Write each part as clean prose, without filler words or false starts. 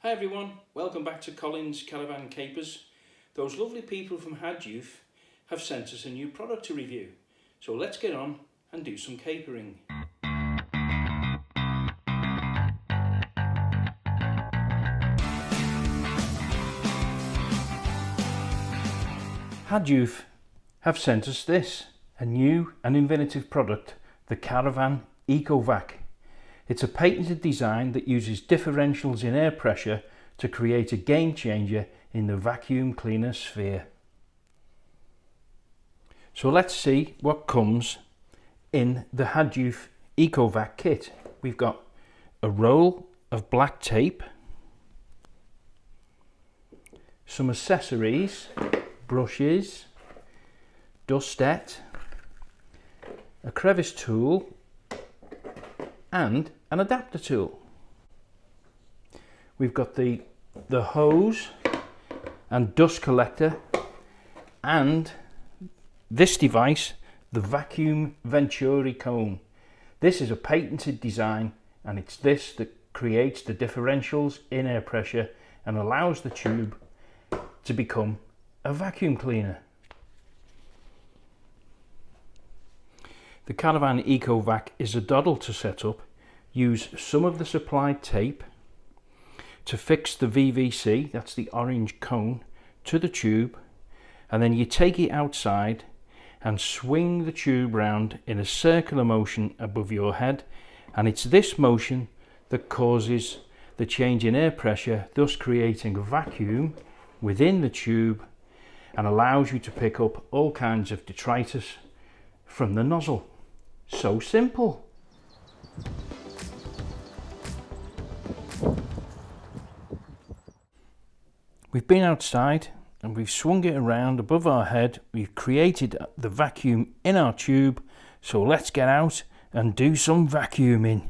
Hi everyone, welcome back to Colin's Caravan Capers. Those lovely people from Haduoff have sent us a new product to review, so let's get on and do some capering. Haduoff have sent us this, a new and innovative product, the Caravan EcoVac. It's a patented design that uses differentials in air pressure to create a game changer in the vacuum cleaner sphere. So let's see what comes in the Haduoff EcoVac kit. We've got a roll of black tape, some accessories, brushes, dustet, a crevice tool and an adapter tool. We've got the hose and dust collector and this device, the vacuum venturi cone. This is a patented design and it's this that creates the differentials in air pressure and allows the tube to become a vacuum cleaner. The Caravan EcoVac is a doddle to set up. Use some of the supplied tape to fix the VVC, that's the orange cone, to the tube, and then you take it outside and swing the tube round in a circular motion above your head, and it's this motion that causes the change in air pressure, thus creating a vacuum within the tube and allows you to pick up all kinds of detritus from the nozzle. So simple. We've been outside and we've swung it around above our head. We've created the vacuum in our tube, so let's get out and do some vacuuming.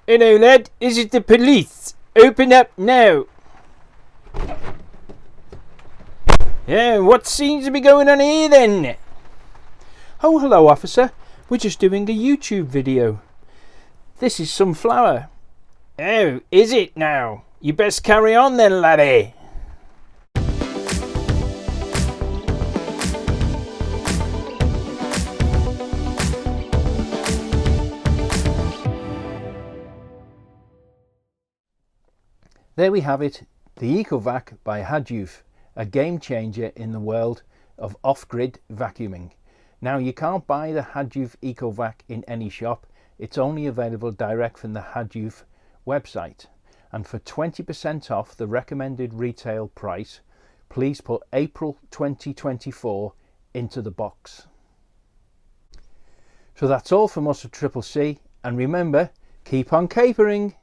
Hello lad, this is the police. Open up now. Yeah, what seems to be going on here then? Oh, hello officer. We're just doing a YouTube video. This is some flour. Oh, is it now? You best carry on then, laddie. There we have it, the EcoVac by Haduoff, a game changer in the world of off-grid vacuuming. Now you can't buy the Haduoff EcoVac in any shop, it's only available direct from the Haduoff website. And for 20% off the recommended retail price, please put April 2024 into the box. So that's all from us at Triple C, and remember, keep on capering.